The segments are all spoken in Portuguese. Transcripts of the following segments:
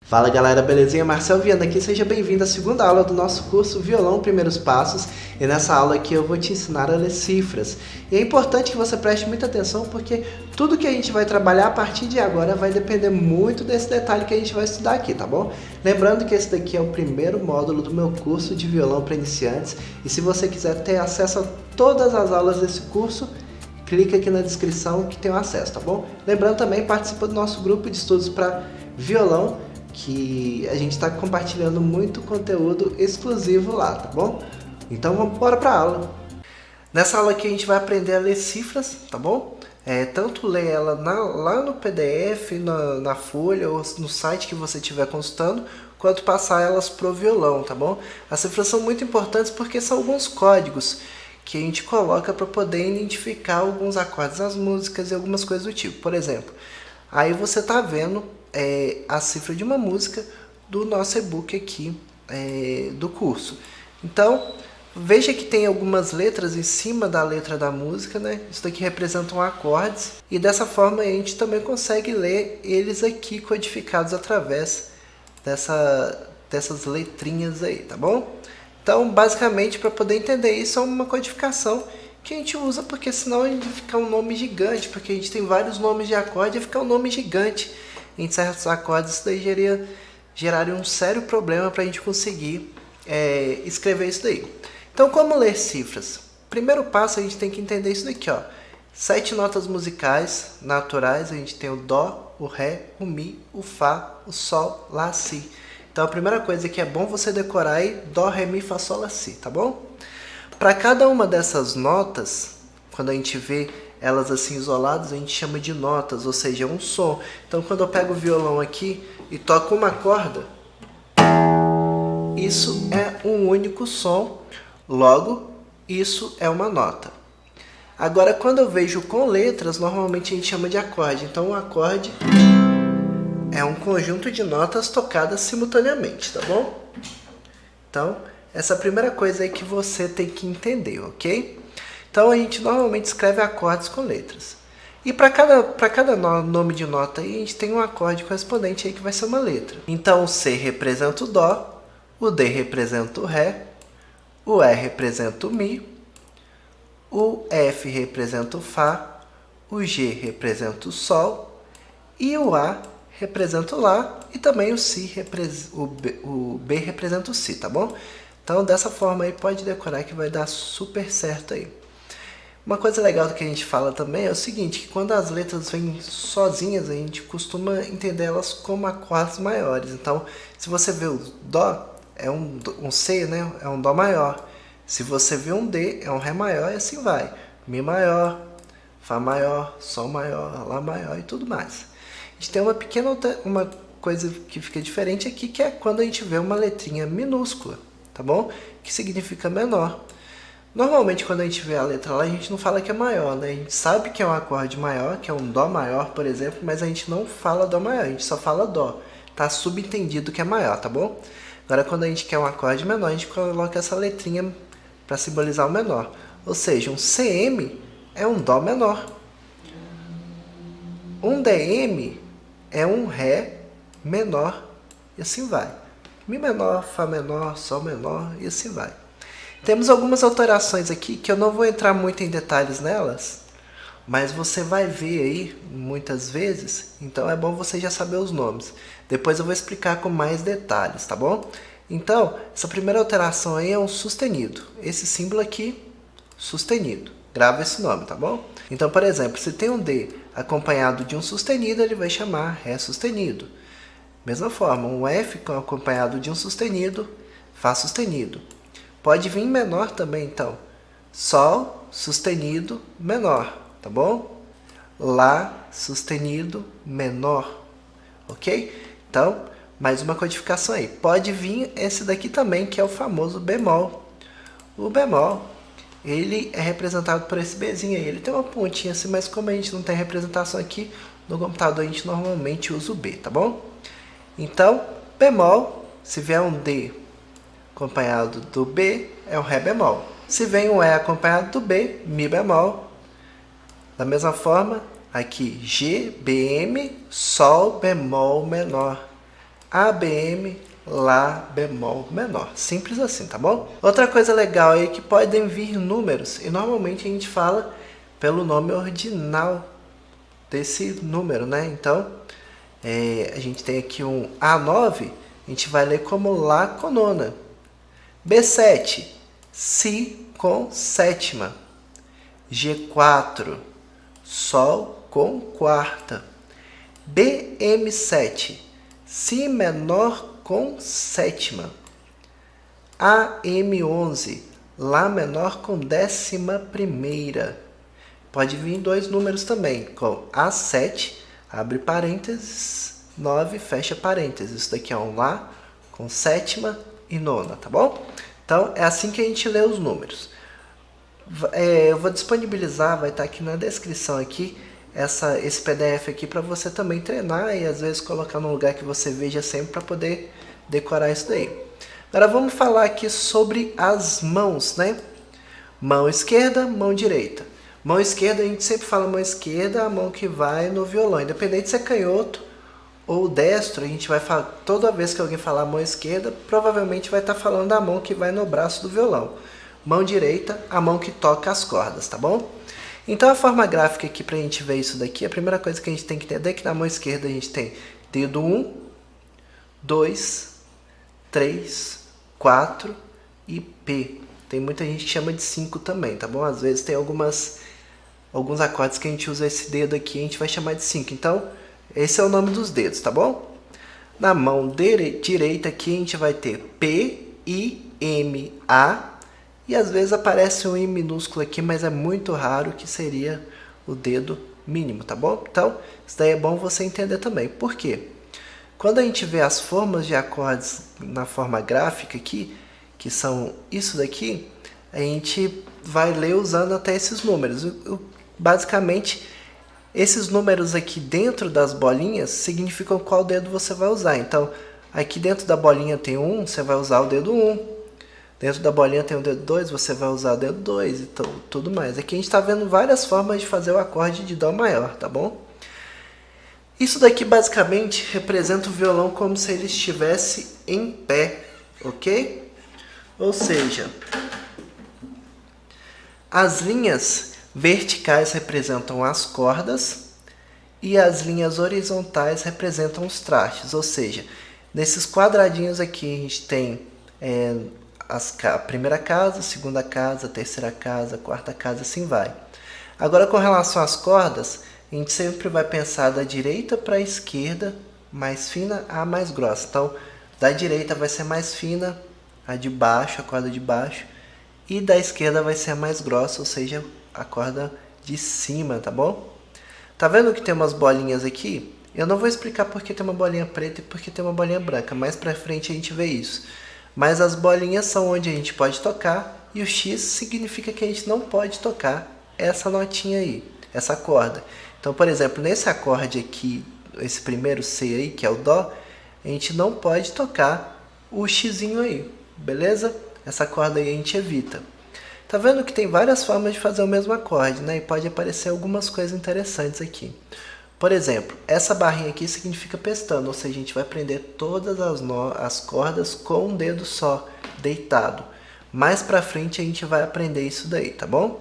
Fala galera, belezinha? Marcel Viana aqui, seja bem-vindo à segunda aula do nosso curso Violão Primeiros Passos. E nessa aula aqui eu vou te ensinar a ler cifras. E é importante que você preste muita atenção porque tudo que a gente vai trabalhar a partir de agora vai depender muito desse detalhe que a gente vai estudar aqui, tá bom? Lembrando que esse daqui é o primeiro módulo do meu curso de violão para iniciantes. E se você quiser ter acesso a todas as aulas desse curso, clica aqui na descrição que tem o acesso, tá bom? Lembrando também, participa do nosso grupo de estudos para violão, que a gente está compartilhando muito conteúdo exclusivo lá, tá bom? Então vamos embora para a aula. Nessa aula aqui a gente vai aprender a ler cifras, tá bom? Tanto ler ela lá no PDF, na folha ou no site que você estiver consultando, quanto passar elas pro violão, tá bom? As cifras são muito importantes porque são alguns códigos que a gente coloca para poder identificar alguns acordes das músicas e algumas coisas do tipo. Por exemplo, aí você está vendo a cifra de uma música do nosso e-book aqui do curso. Então, veja que tem algumas letras em cima da letra da música, né? Isso daqui representam acordes e dessa forma a gente também consegue ler eles aqui codificados através dessas letrinhas aí, tá bom? Então, basicamente, para poder entender isso, é uma codificação que a gente usa, porque senão a gente fica um nome gigante, porque a gente tem vários nomes de acorde e fica um nome gigante em certos acordes. Isso daí geraria um sério problema para a gente conseguir escrever isso daí. Então, como ler cifras? Primeiro passo, a gente tem que entender isso daqui, ó. 7 notas musicais naturais, a gente tem o Dó, o Ré, o Mi, o Fá, o Sol, Lá, Si. Então, a primeira coisa que é bom você decorar aí, Dó, Ré, Mi, Fá, Sol, Lá, Si, tá bom? Para cada uma dessas notas, quando a gente vê elas assim isoladas, a gente chama de notas, ou seja, é um som. Então, quando eu pego o violão aqui e toco uma corda, isso é um único som, logo, isso é uma nota. Agora, quando eu vejo com letras, normalmente a gente chama de acorde. Então, um acorde é um conjunto de notas tocadas simultaneamente, tá bom? Então, essa é a primeira coisa aí que você tem que entender, ok? Então, a gente normalmente escreve acordes com letras. E para cada nome de nota aí, a gente tem um acorde correspondente aí que vai ser uma letra. Então, o C representa o Dó, o D representa o Ré, o E representa o Mi, o F representa o Fá, o G representa o Sol e o A representa o Lá e também o B representa o Si, tá bom? Então, dessa forma aí, pode decorar que vai dar super certo aí. Uma coisa legal que a gente fala também é o seguinte, que quando as letras vêm sozinhas, a gente costuma entender elas como acordes maiores. Então, se você vê o Dó, é um C, né? É um Dó maior. Se você vê um D, é um Ré maior e assim vai. Mi maior, Fá maior, Sol maior, Lá maior e tudo mais. A gente tem uma coisa que fica diferente aqui, que é quando a gente vê uma letrinha minúscula, tá bom? Que significa menor. Normalmente, quando a gente vê a letra lá, a gente não fala que é maior, né? A gente sabe que é um acorde maior, que é um Dó maior, por exemplo, mas a gente não fala Dó maior, a gente só fala Dó. Tá subentendido que é maior, tá bom? Agora, quando a gente quer um acorde menor, a gente coloca essa letrinha para simbolizar o menor. Ou seja, um CM é um Dó menor. Um DM é um Ré menor e assim vai. Mi menor, Fá menor, Sol menor e assim vai. Temos algumas alterações aqui que eu não vou entrar muito em detalhes nelas, mas você vai ver aí muitas vezes, então é bom você já saber os nomes. Depois eu vou explicar com mais detalhes, tá bom? Então, essa primeira alteração aí é um sustenido. Esse símbolo aqui, sustenido. Grava esse nome, tá bom? Então, por exemplo, se tem um D acompanhado de um sustenido, ele vai chamar Ré sustenido. Mesma forma, um F acompanhado de um sustenido, Fá sustenido. Pode vir menor também, então. Sol sustenido menor, tá bom? Lá sustenido menor, ok? Então, mais uma codificação aí. Pode vir esse daqui também, que é o famoso bemol. O bemol, ele é representado por esse Bzinho aí. Ele tem uma pontinha assim, mas como a gente não tem representação aqui, no computador a gente normalmente usa o B, tá bom? Então, bemol, se vier um D acompanhado do B, é um Ré bemol. Se vem um E acompanhado do B, Mi bemol. Da mesma forma, aqui G, BM, Sol bemol menor. ABM, Lá bemol menor. Simples assim, tá bom? Outra coisa legal aí é que podem vir números, e normalmente a gente fala pelo nome ordinal desse número, né? Então, a gente tem aqui um A9, a gente vai ler como Lá com nona. B7, Si com sétima. G4, Sol com quarta. BM7, Si menor com sétima. AM11, Lá menor com 11ª. Pode vir dois números também, com A7, abre parênteses, 9, fecha parênteses. Isso daqui é um Lá com sétima e nona, tá bom? Então, é assim que a gente lê os números. Eu vou disponibilizar, vai estar aqui na descrição aqui, esse PDF aqui para você também treinar e às vezes colocar num lugar que você veja sempre para poder decorar isso daí. Agora vamos falar aqui sobre as mãos, né? Mão esquerda, mão direita. Mão esquerda, a gente sempre fala mão esquerda, a mão que vai no violão. Independente se é canhoto ou destro, a gente vai falar, toda vez que alguém falar mão esquerda, provavelmente vai estar falando da mão que vai no braço do violão. Mão direita, a mão que toca as cordas, tá bom? Então a forma gráfica aqui pra gente ver isso daqui, a primeira coisa que a gente tem que entender é que na mão esquerda a gente tem dedo 1, 2, 3, 4 e P. Tem muita gente que chama de 5 também, tá bom? Às vezes tem alguns acordes que a gente usa esse dedo aqui, a gente vai chamar de 5. Então, esse é o nome dos dedos, tá bom? Na mão direita aqui a gente vai ter P, I, M, A. E às vezes aparece um I minúsculo aqui, mas é muito raro, que seria o dedo mínimo, tá bom? Então, isso daí é bom você entender também. Por quê? Quando a gente vê as formas de acordes na forma gráfica aqui, que são isso daqui, a gente vai ler usando até esses números. Basicamente, esses números aqui dentro das bolinhas significam qual dedo você vai usar. Então, aqui dentro da bolinha tem 1, você vai usar o dedo 1. Dentro da bolinha tem o dedo 2, você vai usar o dedo 2 e tudo mais. Aqui a gente está vendo várias formas de fazer o acorde de Dó maior, tá bom? Isso daqui basicamente representa o violão como se ele estivesse em pé, ok? Ou seja, as linhas verticais representam as cordas e as linhas horizontais representam os trastes. Ou seja, nesses quadradinhos aqui a gente tem a primeira casa, a segunda casa, a terceira casa, a quarta casa, assim vai. Agora, com relação às cordas, a gente sempre vai pensar da direita para a esquerda, mais fina a mais grossa. Então, da direita vai ser mais fina, a de baixo, a corda de baixo, e da esquerda vai ser a mais grossa, ou seja, a corda de cima, tá bom? Tá vendo que tem umas bolinhas aqui? Eu não vou explicar porque tem uma bolinha preta e porque tem uma bolinha branca, mais pra frente a gente vê isso. Mas as bolinhas são onde a gente pode tocar, e o X significa que a gente não pode tocar essa notinha aí, essa corda. Então, por exemplo, nesse acorde aqui, esse primeiro C aí, que é o Dó, a gente não pode tocar o Xzinho aí, beleza? Essa corda aí a gente evita. Tá vendo que tem várias formas de fazer o mesmo acorde, né? E pode aparecer algumas coisas interessantes aqui. Por exemplo, essa barrinha aqui significa pestana, ou seja, a gente vai prender todas as cordas com um dedo só, deitado. Mais pra frente a gente vai aprender isso daí, tá bom?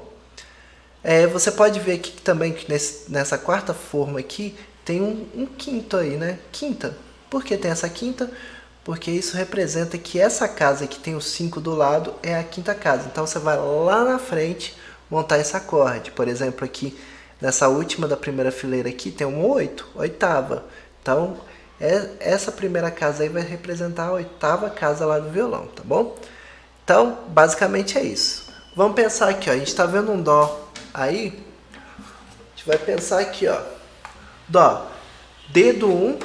Você pode ver aqui também que nessa quarta forma aqui tem um quinto aí, né? Quinta. Por que tem essa quinta? Porque isso representa que essa casa que tem o 5 do lado é a quinta casa. Então você vai lá na frente montar esse acorde. Por exemplo, aqui nessa última da primeira fileira aqui tem um 8, oitava. Então, essa primeira casa aí vai representar a oitava casa lá do violão, tá bom? Então, basicamente é isso. Vamos pensar aqui, ó. A gente está vendo um Dó aí. A gente vai pensar aqui, ó. Dó, dedo 1,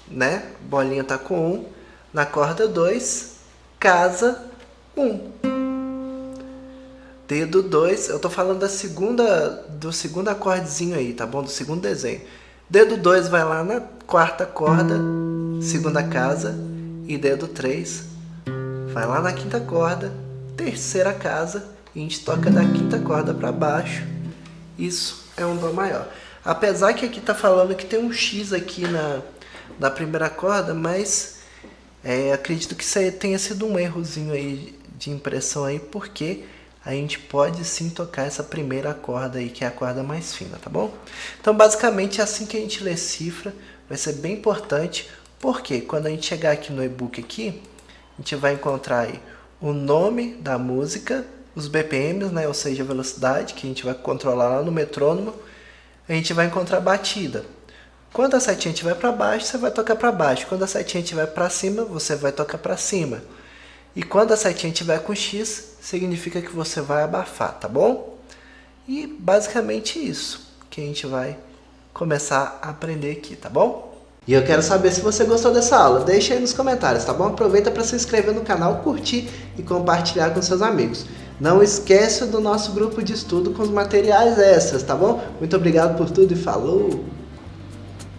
né? Bolinha tá com 1. Na corda 2, casa 1. Dedo 2, eu tô falando do segundo acordezinho aí, tá bom? Do segundo desenho. Dedo 2 vai lá na quarta corda, segunda casa. E dedo 3 vai lá na quinta corda, terceira casa. E a gente toca da quinta corda para baixo. Isso é um Dó maior. Apesar que aqui tá falando que tem um X aqui na primeira corda, mas Acredito que isso tenha sido um errozinho aí de impressão aí, porque a gente pode sim tocar essa primeira corda aí, que é a corda mais fina, tá bom? Então basicamente é assim que a gente lê cifra, vai ser bem importante, porque quando a gente chegar aqui no e-book aqui, a gente vai encontrar aí o nome da música, os BPMs, né, ou seja, a velocidade, que a gente vai controlar lá no metrônomo. A gente vai encontrar a batida. Quando a setinha estiver para baixo, você vai tocar para baixo. Quando a setinha estiver para cima, você vai tocar para cima. E quando a setinha estiver com X, significa que você vai abafar, tá bom? E basicamente isso que a gente vai começar a aprender aqui, tá bom? E eu quero saber se você gostou dessa aula. Deixa aí nos comentários, tá bom? Aproveita para se inscrever no canal, curtir e compartilhar com seus amigos. Não esqueça do nosso grupo de estudo com os materiais extras, tá bom? Muito obrigado por tudo e falou!